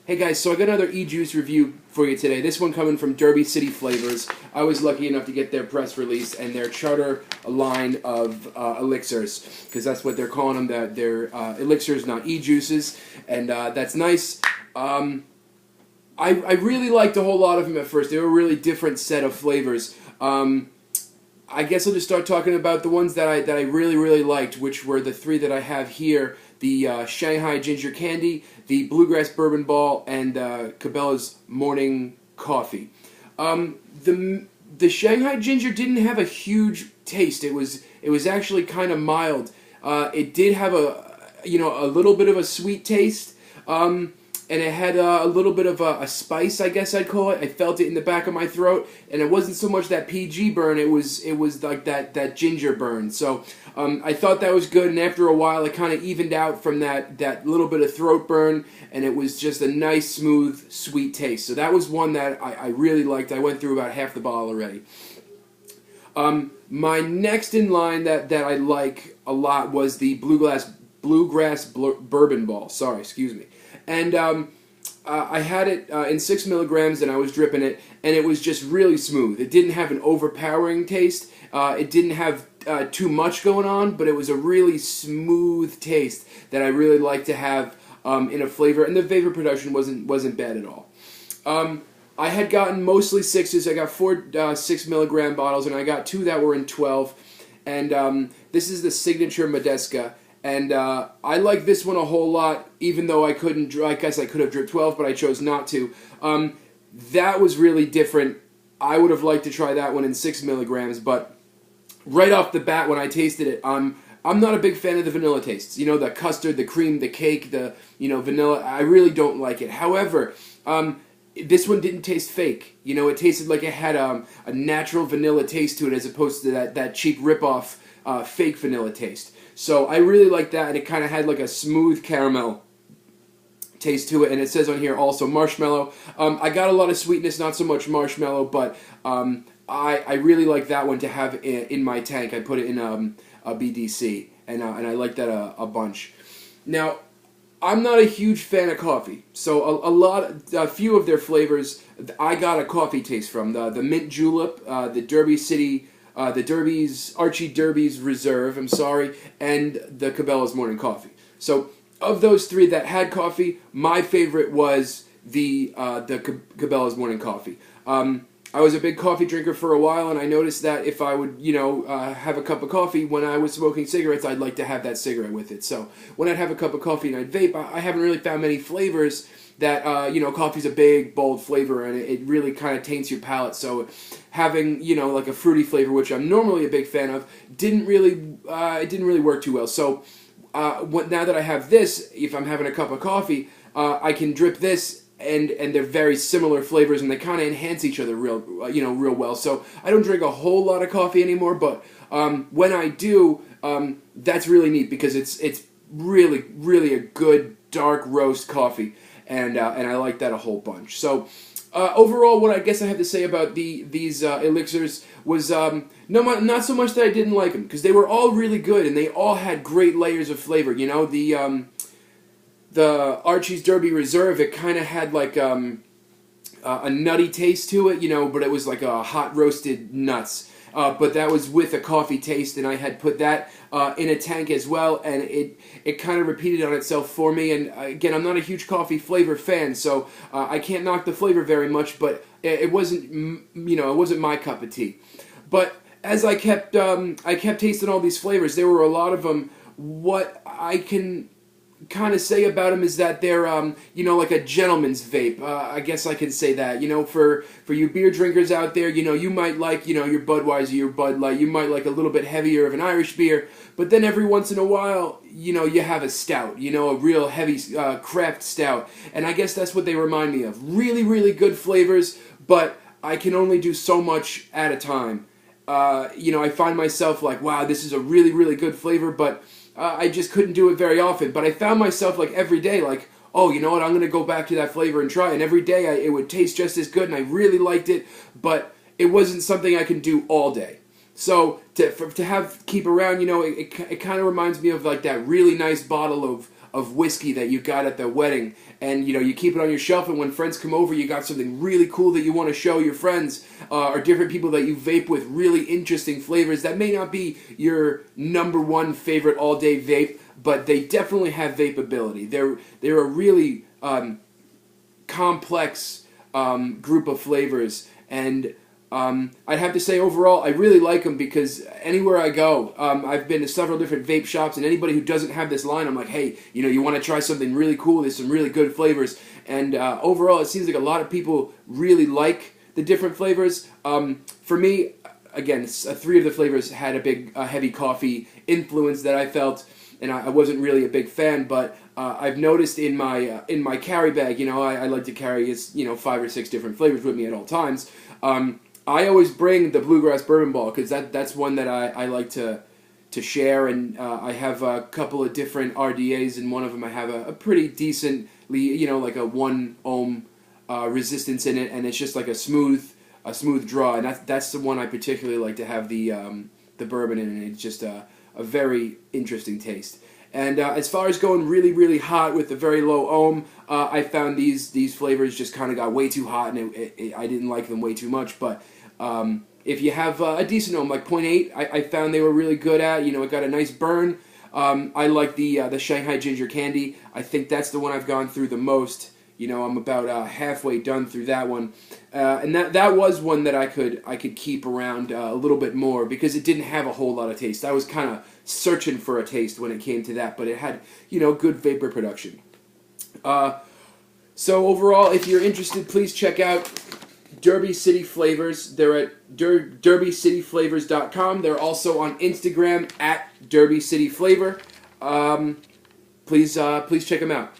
Hey guys, so I got another Ejuice review for you today. This one coming from Derby City Flavors. I was lucky enough to get their press release and their charter line of elixirs, because that's what they're calling them. They're elixirs, not e-juices, and that's nice. I really liked a whole lot of them at first. They were a really different set of flavors. I guess I'll just start talking about the ones that I really liked, which were the three that I have here: the Shanghai Ginger Candy, the Bluegrass Bourbon Ball, and Cabela's Morning Coffee. The Shanghai Ginger didn't have a huge taste. It was actually kind of mild. It did have a little bit of a sweet taste. And it had a little bit of a spice, I guess I'd call it. I felt it in the back of my throat, and it wasn't so much that PG burn. It was like that ginger burn. So I thought that was good, and after a while, it kind of evened out from that little bit of throat burn, and it was just a nice, smooth, sweet taste. So that was one that I really liked. I went through about half the bottle already. My next in line that I like a lot was the Bluegrass Bourbon Ball. Sorry, excuse me. And I had it in 6 milligrams, and I was dripping it, and it was just really smooth. It didn't have an overpowering taste. It didn't have too much going on, but it was a really smooth taste that I really like to have in a flavor. And the vapor production wasn't bad at all. I had gotten mostly 6s. I got 4 6 milligram bottles, and I got 2 that were in 12. And this is the Signature Modeska. And I like this one a whole lot, even though I couldn't. I guess I could have dripped 12, but I chose not to. That was really different. I would have liked to try that one in 6 milligrams, but right off the bat, when I tasted it, I'm not a big fan of the vanilla tastes. You know, the custard, the cream, the cake, the vanilla. I really don't like it. However, this one didn't taste fake. You know, it tasted like it had a natural vanilla taste to it, as opposed to that cheap ripoff fake vanilla taste. So I really like that, and it kind of had like a smooth caramel taste to it, and it says on here also marshmallow. I got a lot of sweetness, not so much marshmallow, but I really like that one to have in my tank. I put it in a BDC, and I like that a bunch. Now, I'm not a huge fan of coffee, so a few of their flavors I got a coffee taste from. The mint julep, the Derby City. The Archie Derby's Reserve, and the Cabela's Morning Coffee. So, of those three that had coffee, my favorite was the Cabela's Morning Coffee. I was a big coffee drinker for a while, and I noticed that if I would, have a cup of coffee when I was smoking cigarettes, I'd like to have that cigarette with it. So, when I'd have a cup of coffee and I'd vape, I haven't really found many flavors that, coffee's a big, bold flavor, and it really kind of taints your palate. So having, like a fruity flavor, which I'm normally a big fan of, it didn't really work too well. So now that I have this, if I'm having a cup of coffee, I can drip this, and they're very similar flavors, and they kind of enhance each other real well. So I don't drink a whole lot of coffee anymore, but when I do, that's really neat, because it's really a good dark roast coffee. And I like that a whole bunch. So overall, what I guess I have to say about these elixirs was not so much that I didn't like them, because they were all really good, and they all had great layers of flavor. You know, the Archie's Derby Reserve, it kind of had like a nutty taste to it, but it was like a hot roasted nuts. But that was with a coffee taste, and I had put that in a tank as well, and it kind of repeated on itself for me. And again, I'm not a huge coffee flavor fan, so I can't knock the flavor very much. But it wasn't, it wasn't my cup of tea. But as I kept tasting all these flavors, there were a lot of them. What I can kind of say about them is that they're like a gentleman's vape. I guess I can say that. For you beer drinkers out there, you might like your Budweiser, your Bud Light. You might like a little bit heavier of an Irish beer, but then every once in a while, you have a stout, a real heavy craft stout, and I guess that's what they remind me of. Really good flavors, but I can only do so much at a time. I find myself like, wow, this is a really good flavor, but I just couldn't do it very often. But I found myself like every day, like, oh, you know what, I'm going to go back to that flavor and try. And every day it would taste just as good, and I really liked it, but it wasn't something I can do all day. So to keep around, it kind of reminds me of like that really nice bottle of whiskey that you got at the wedding, and you keep it on your shelf, and when friends come over, you got something really cool that you want to show your friends, or different people that you vape with, really interesting flavors that may not be your number one favorite all-day vape, but they definitely have vapeability. They're a really complex group of flavors, and I'd have to say overall I really like them, because anywhere I go, I've been to several different vape shops, and anybody who doesn't have this line, I'm like, hey, you want to try something really cool? There's some really good flavors, and overall it seems like a lot of people really like the different flavors. For me, again, 3 of the flavors had a big heavy coffee influence that I felt, and I wasn't really a big fan, but I've noticed in my carry bag, I like to carry 5 or 6 different flavors with me at all times. I always bring the Bluegrass Bourbon Ball, because that's one that I like to share, and I have a couple of different RDAs, and one of them I have a pretty decently, like a 1 ohm resistance in it, and it's just like a smooth draw, and that's the one I particularly like to have the bourbon in, and it's just a very interesting taste. And as far as going really, really hot with a very low ohm, I found these flavors just kind of got way too hot, and I didn't like them way too much. But if you have a decent ohm, like 0.8, I found they were really good at. It got a nice burn. I like the Shanghai Ginger Candy. I think that's the one I've gone through the most. I'm about halfway done through that one, and that was one that I could keep around a little bit more, because it didn't have a whole lot of taste. I was kind of searching for a taste when it came to that, but it had good vapor production. So overall, if you're interested, please check out Derby City Flavors. They're at derbycityflavors.com. They're also on Instagram at Derby City Flavor. Please check them out.